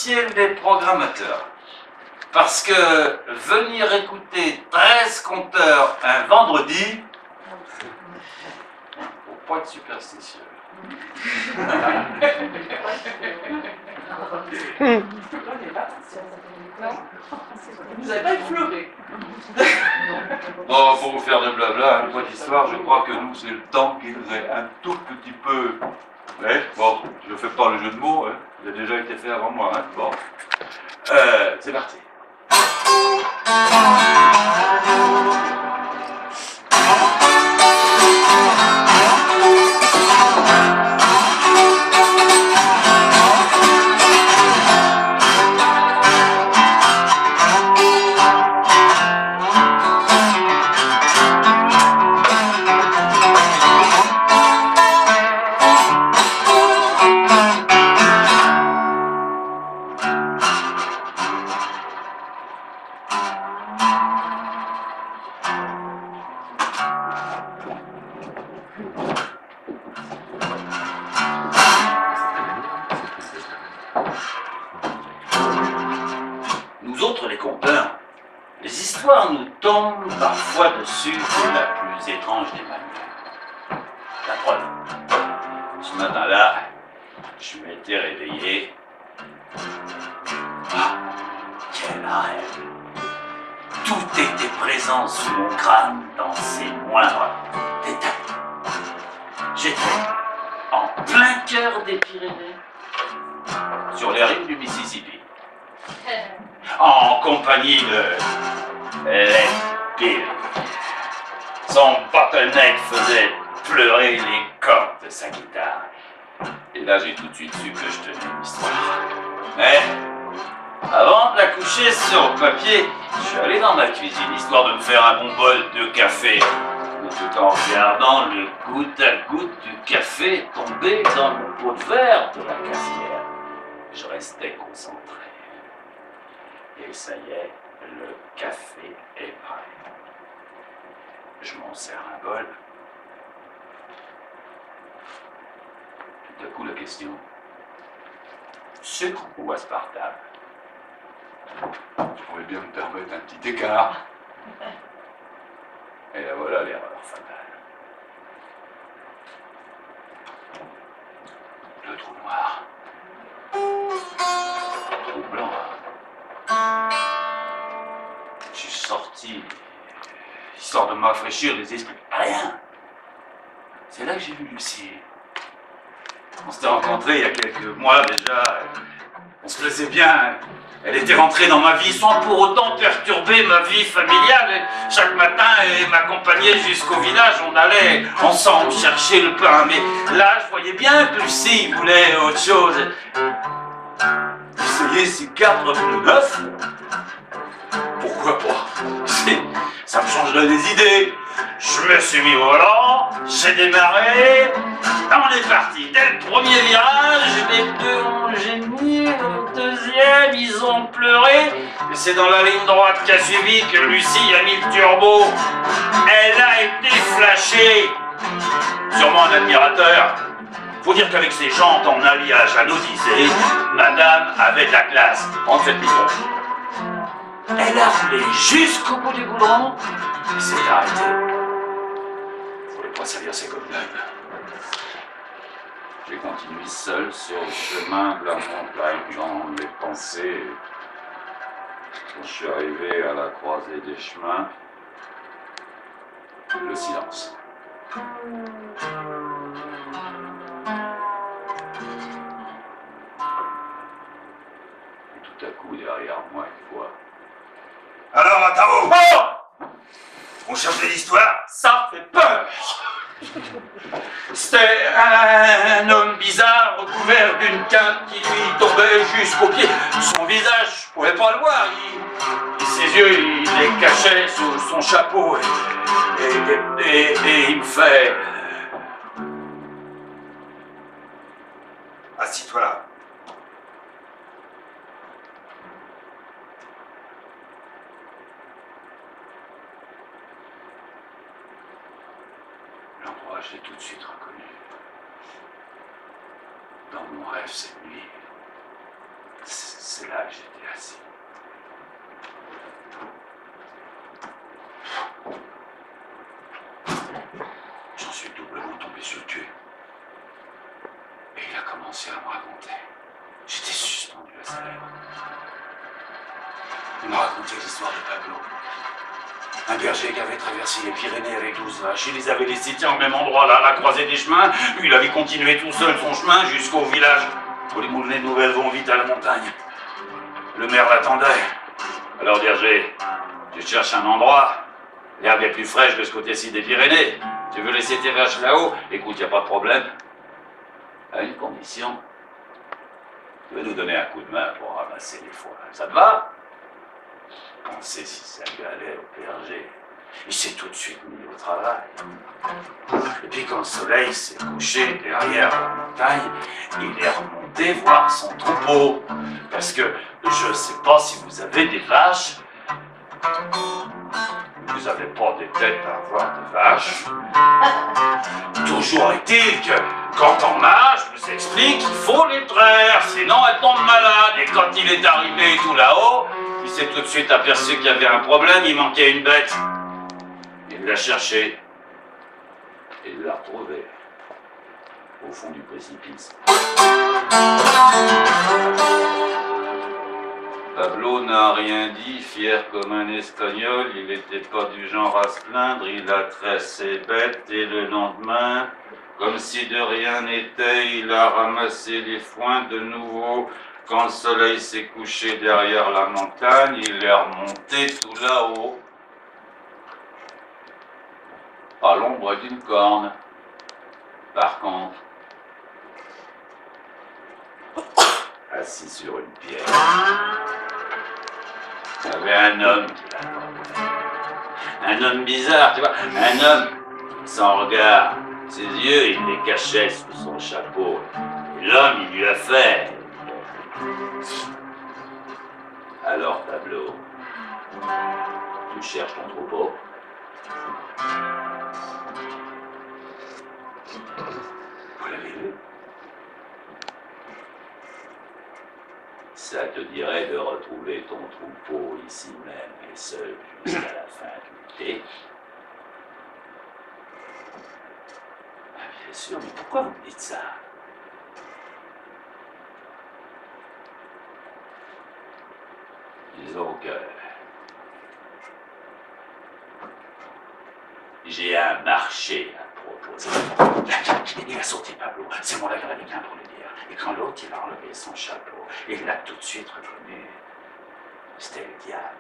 l'essentiel des programmateurs. Parce que venir écouter 13 compteurs un vendredi, faut pas être superstitieux. Vous n'avez pas effleuré. Bon, pour vous faire de blabla, une fois d'histoire, je crois que nous, c'est le temps qui nous est un tout petit peu... Ouais, bon, je ne fais pas le jeu de mots, hein. Il a déjà été fait avant moi, hein. Bon. C'est parti. Nous autres, les compteurs, les histoires nous tombent parfois dessus de la plus étrange des manières. La preuve. Ce matin-là, je m'étais réveillé. Ah, quel rêve! Tout était présent sous mon crâne dans ses moindres détails. J'étais en plein cœur des Pyrénées, sur les rives du Mississippi, en compagnie de Led Bill. Son bottleneck faisait pleurer les cordes de sa guitare. Et là, j'ai tout de suite su que je tenais une histoire. Mais, avant de la coucher sur le papier, je suis allé dans ma cuisine, histoire de me faire un bon bol de café, tout en regardant le goutte à goutte du café tomber dans le pot de verre de la cafetière. Je restais concentré. Et ça y est, le café est prêt. Je m'en sers un bol. Tout à coup, la question: sucre ou aspartame? Je pourrais bien me permettre un petit écart. Et là voilà l'erreur fatale. Le trou noir. Le trou blanc. Je suis sorti, histoire de m'affraîchir les esprits. Rien. C'est là que j'ai vu Lucie. On s'était rencontrés il y a quelques mois déjà. On se plaisait bien. Elle était rentrée dans ma vie sans pour autant perturber ma vie familiale. Chaque matin, elle m'accompagnait jusqu'au village. On allait ensemble chercher le pain. Mais là, je voyais bien que Lucie voulait autre chose. Essayer ces cadres plus neufs? Pourquoi pas? Ça me changerait des idées. Je me suis mis au volant, j'ai démarré, on est parti. Dès le premier virage, les deux ont gémi, le deuxième, ils ont pleuré. Et c'est dans la ligne droite qui a suivi que Lucie a mis le turbo. Elle a été flashée. Sûrement un admirateur. Faut dire qu'avec ses jantes en alliage à l'Odyssée, madame avait de la classe. En fait, micro. Elle a roulé jusqu'au bout du goudron et s'est arrêtée. Faut pas salir ses copines. J'ai continué seul sur le chemin de la montagne dans mes pensées. Quand je suis arrivé à la croisée des chemins, le silence. Et tout à coup, derrière moi, une voix. Alors, Atao, on cherche des histoires? Ça fait peur. C'était un homme bizarre recouvert d'une cape qui lui tombait jusqu'aux pieds. Son visage, je pouvais pas le voir. Ses yeux, il les cachait sous son chapeau. Et il me fait... Assis-toi là. L'endroit, je l'ai tout de suite reconnu. Dans mon rêve cette nuit, C'est là que j'étais assis. J'en suis doublement tombé sur le cul. Et il a commencé à me raconter. J'étais suspendu à ses lèvres. Il m'a raconté l'histoire de Pablo. Un berger qui avait traversé les Pyrénées avec 12 vaches. Il les avait laissées tiens au même endroit, là, à la croisée des chemins. Lui, il avait continué tout seul son chemin jusqu'au village où les moulinets nouvelles vont vite à la montagne. Le maire l'attendait. Alors, berger, tu cherches un endroit. L'herbe est plus fraîche de ce côté-ci des Pyrénées. Tu veux laisser tes vaches là-haut? Écoute, y a pas de problème. À une condition. Tu veux nous donner un coup de main pour ramasser les foins. Ça te va? On sait si ça lui allait au berger. Il s'est tout de suite mis au travail. Et puis quand le soleil s'est couché derrière la montagne, il est remonté voir son troupeau. Parce que je ne sais pas si vous avez des vaches. Vous n'avez pas des têtes à avoir des vaches. Toujours est-il que quand on a, je vous explique, il faut les traire, sinon elles tombent malades. Et quand il est arrivé tout là-haut, il s'est tout de suite aperçu qu'il y avait un problème, il manquait une bête. Il l'a cherché. Et il l'a retrouvé. Au fond du précipice. Pablo n'a rien dit, fier comme un espagnol, il n'était pas du genre à se plaindre, il a tressé bête et le lendemain, comme si de rien n'était, il a ramassé les foins de nouveau. Quand le soleil s'est couché derrière la montagne, il est remonté tout là-haut, à l'ombre d'une corne. Par contre, assis sur une pierre, il y avait un homme qui l'attendait. Un homme bizarre, tu vois, un homme sans regard. Ses yeux, il les cachait sous son chapeau. Et l'homme, il lui a fait. Alors, Pablo, tu cherches ton troupeau? Vous l'avez vu? Ça te dirait de retrouver ton troupeau ici même et seul jusqu'à la fin du thé? Ah, bien sûr, mais pourquoi vous me dites ça? Disons que j'ai un marché à proposer. Il a sauté Pablo, c'est mon américain pour le dire. Et quand l'autre, il a enlevé son chapeau, il l'a tout de suite reconnu. C'était le diable.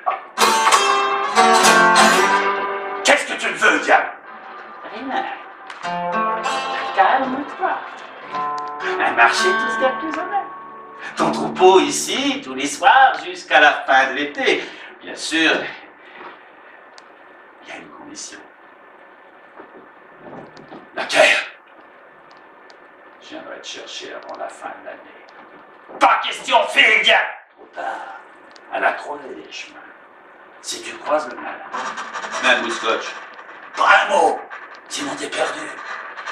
Qu'est-ce que tu veux, diable? Rien. Calme-toi. Un marché, tout ce qu'il y a de plus honnête. Ton troupeau ici, tous les soirs, jusqu'à la fin de l'été. Bien sûr, il y a une condition. Laquelle? Je viendrai te chercher avant la fin de l'année. Pas question, fille, diable! Trop tard. À la croisée des chemins. Si tu croises le malin, même au scotch. Pas un mot, sinon t'es perdu.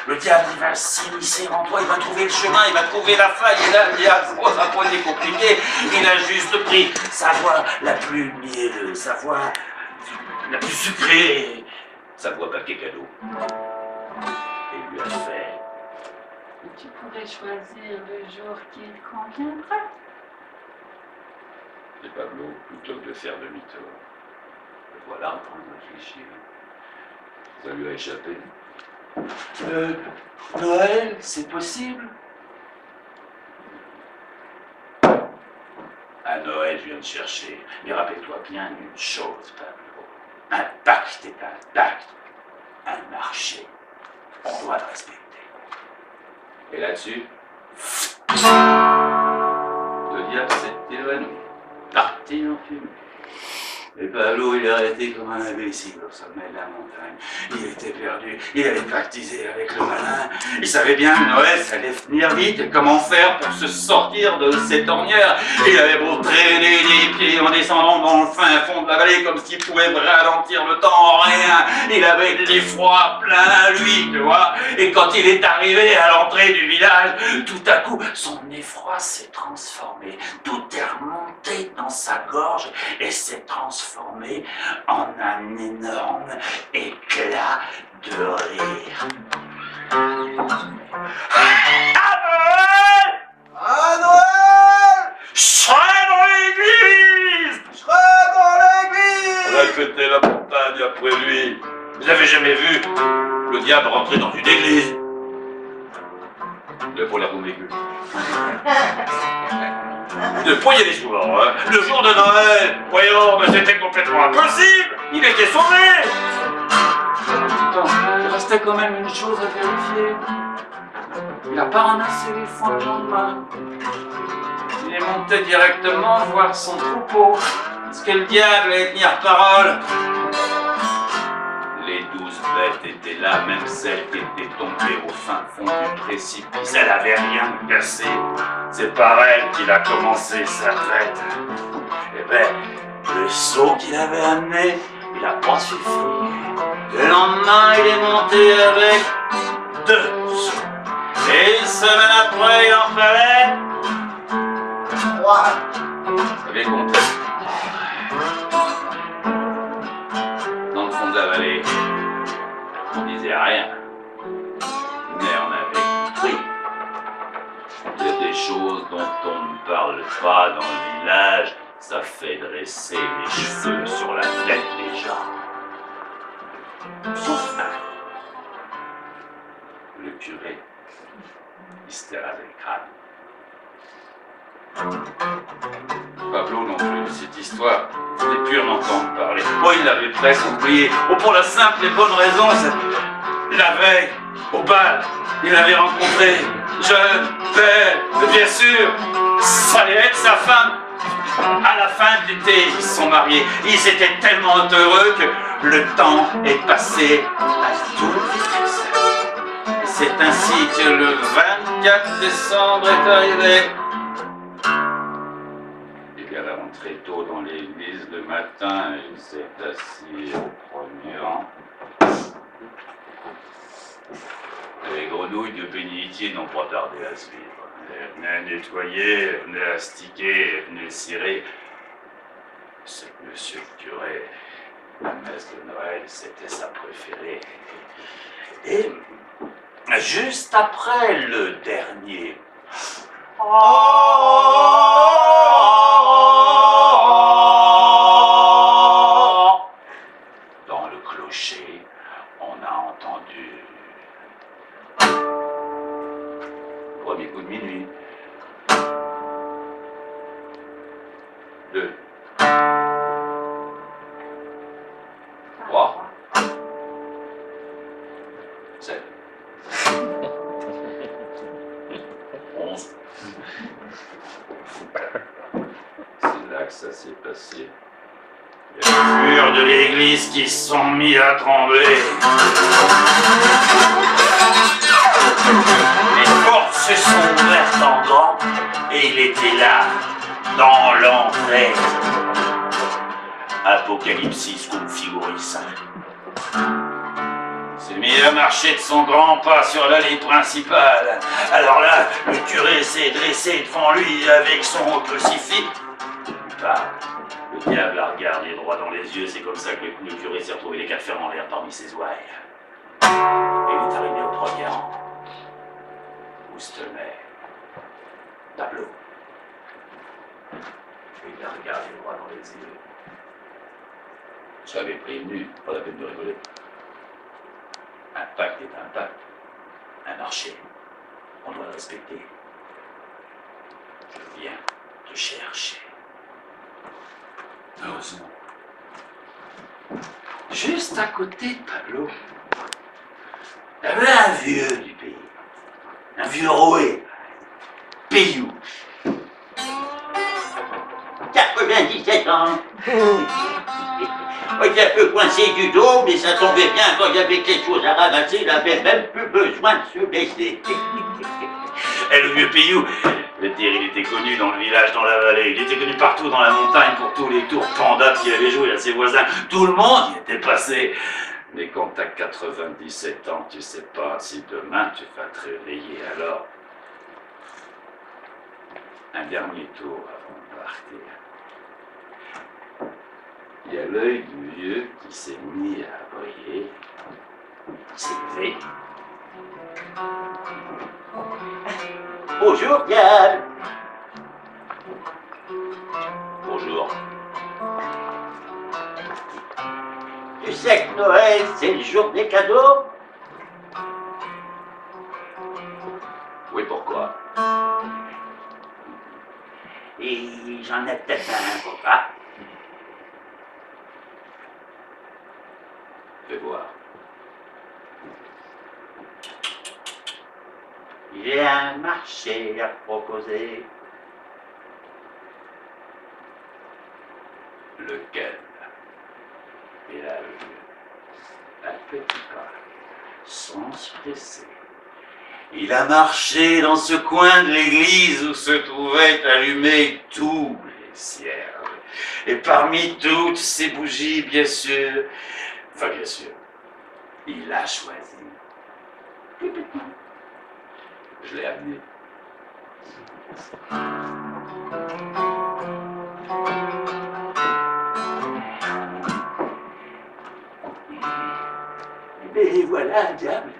Le diable, il va s'immiscer en toi, il va trouver le chemin, il va trouver la faille. Et là, le diable, ça n'a pas été compliqué. Il a juste pris sa voix la plus mielleuse, sa voix la plus sucrée, sa voix papier cadeau. Et lui a fait. Tu pourrais choisir le jour qui te conviendrait. Et Pablo, plutôt que de faire demi-tour, le voilà en train de réfléchir. Ça lui a échappé. Noël, c'est possible? À Noël, je viens de chercher. Mais rappelle-toi bien une chose, Pablo. Un pacte est un pacte. Un marché. On doit le respecter. Et là-dessus, le diable s'est évanoui. Parti en fumée. Et Pablo, il est resté comme un imbécile au sommet de la montagne. Il était perdu, il avait pactisé avec le malin. Il savait bien que Noël, ça allait venir vite, et comment faire pour se sortir de cette ornière. Il avait beau traîner des pieds en descendant dans le fin fond de la vallée, comme s'il pouvait ralentir le temps en rien. Il avait de l'effroi plein lui, tu vois. Et quand il est arrivé à l'entrée du village, tout à coup, son effroi s'est transformé. Tout est remonté dans sa gorge et s'est transformé en un énorme éclat de rire. À Noël! À Noël! Je serai dans l'église! Je serai dans l'église! On a côté la montagne après lui. Vous avez jamais vu le diable rentrer dans une église? Le l'air aigu. Ne croyez les souvent, hein. Le jour de Noël, voyons, mais c'était complètement impossible. Il était sauvé. Attends, il restait quand même une chose à vérifier. Il n'a pas ramassé les foins de lendemain. Il est monté directement voir son troupeau. Est-ce que le diable allait tenir parole? Les 12 bêtes étaient là, même celle qui était tombée au fin fond du précipice. Elle avait rien cassé. C'est par elle qu'il a commencé sa traite. Eh ben, le seau qu'il avait amené, il n'a pas suffi. Le lendemain, il est monté avec 2 seaux. Et une semaine après, il en fallait 3. Vous avez compté. Dans le fond de la vallée, on disait rien, mais on avait pris. Il y a des choses dont on ne parle pas dans le village, ça fait dresser les cheveux sur la tête des gens. Sauf un. Le curé, il se terre avec le crâne. Pablo non plus, cette histoire, je n'ai pu en entendre parler. Moi, il l'avait presque oublié. Oh, pour la simple et bonne raison, la veille, au bal, il l'avait rencontré, jeune, belle, bien sûr, ça allait être sa femme. À la fin de l'été, ils se sont mariés. Ils étaient tellement heureux que le temps est passé à toute vitesse. C'est ainsi que le 24 décembre est arrivé. Il est rentré tôt dans l'église le matin et il s'est assis au premier rang. Les grenouilles de bénitier n'ont pas tardé à suivre. Elles venaient nettoyer, elles venaient astiquer, elles venaient cirer. C'est que monsieur le curé, la messe de Noël, c'était sa préférée. Et juste après le dernier. Dans le clocher, on a entendu le premier coup de minuit. 2. 3. 7. 11. C'est là que ça s'est passé. Il y a les murs de l'église qui se sont mis à trembler. Les portes se sont ouvertes en grand et il était là, dans l'entrée. Apocalypsis cum figuris. s'est mis à marcher de son grand pas sur l'allée principale. Alors là, le curé s'est dressé devant lui avec son crucifix. Bah, le diable a regardé droit dans les yeux, c'est comme ça que le curé s'est retrouvé les quatre fers en l'air parmi ses ouailles. Et il est arrivé au premier rang, où se tenait Pablo. Et il a regardé droit dans les yeux. J'avais prévenu, pas la peine de rigoler. Un pacte est un pacte. Un marché, on doit le respecter. Je viens te chercher. Heureusement. Juste à côté de Pablo, il y avait un vieux du pays. Un vieux roué. Payou. 97 ans. Il était un peu coincé du dos, mais ça tombait bien quand il y avait quelque chose à ramasser, il n'avait même plus besoin de se baisser. Et le vieux Payou, le dire, il était connu dans le village, dans la vallée, il était connu partout dans la montagne pour tous les tours pendables qu'il avait joué à ses voisins. Tout le monde y était passé. Mais quand t'as 97 ans, tu sais pas si demain tu vas te réveiller. Alors, un dernier tour avant de partir. Il y a l'œil du vieux qui s'est mis à briller. Il s'est levé. Bonjour, Diable. Bonjour. Tu sais que Noël, c'est le jour des cadeaux? Oui, pourquoi? Et j'en ai peut-être un pour toi. Fais voir. J'ai un marché à proposer. Lequel? Et là, un petit pas, sans se presser. Il a marché dans ce coin de l'église où se trouvaient allumés tous les cierges. Et parmi toutes ces bougies, bien sûr, il a choisi. Je l'ai amené. Mais voilà, Diable.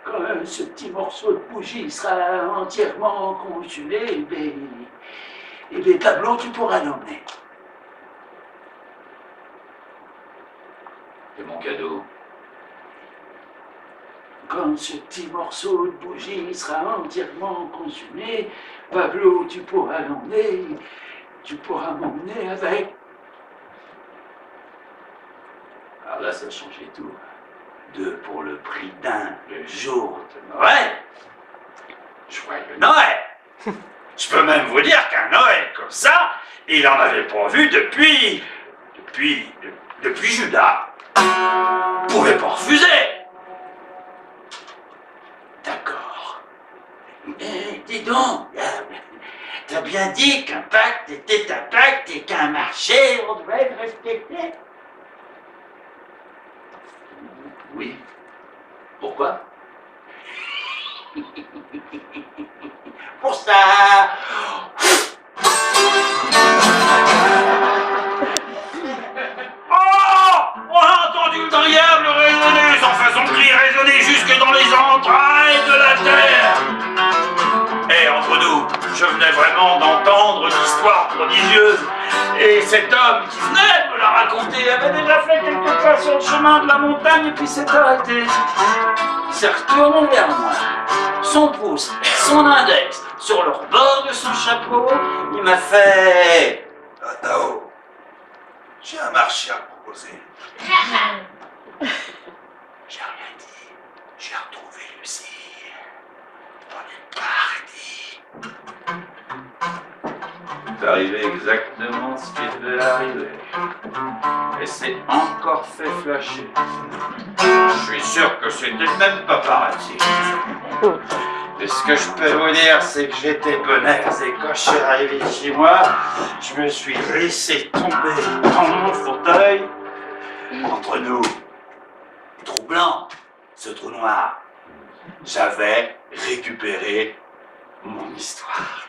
Quand ce petit morceau de bougie sera entièrement consumé, Pablo, tu pourras l'emmener. Et mon cadeau? Quand ce petit morceau de bougie sera entièrement consumé, Pablo, tu pourras l'emmener, tu pourras m'emmener avec. Alors là, ça a changé tout. 2 pour le prix d'un, le jour de Noël. Joyeux Noël! Je peux même vous dire qu'un Noël comme ça, il en avait pas vu depuis Judas. Vous pouvez pas refuser. D'accord. Mais dis donc, Diable, t'as bien dit qu'un pacte était un pacte et qu'un marché, on devait le respecter. Oui. Pourquoi? Pour ça. Oh! On a entendu le diable résonner, son façon de cri résonner jusque dans les entrailles de la terre. Et entre nous, je venais vraiment d'entendre une histoire prodigieuse. Et cet homme qui venait de me la raconter avait déjà fait quelques pas sur le chemin de la montagne et puis s'est arrêté. Il s'est retourné vers moi. Son pouce, son index, sur le rebord de son chapeau, il m'a fait... Tao, j'ai un marché à proposer. J'ai rien dit. J'ai retrouvé Lucie. On est parti. C'est arrivé exactement ce qui devait arriver. Et c'est encore fait flasher. Je suis sûr que c'était même pas paradis. Et ce que je peux vous dire, c'est que j'étais bonaise et quand je suis arrivé chez moi, je me suis laissé tomber dans mon fauteuil. Entre nous, trou blanc, ce trou noir, j'avais récupéré mon histoire.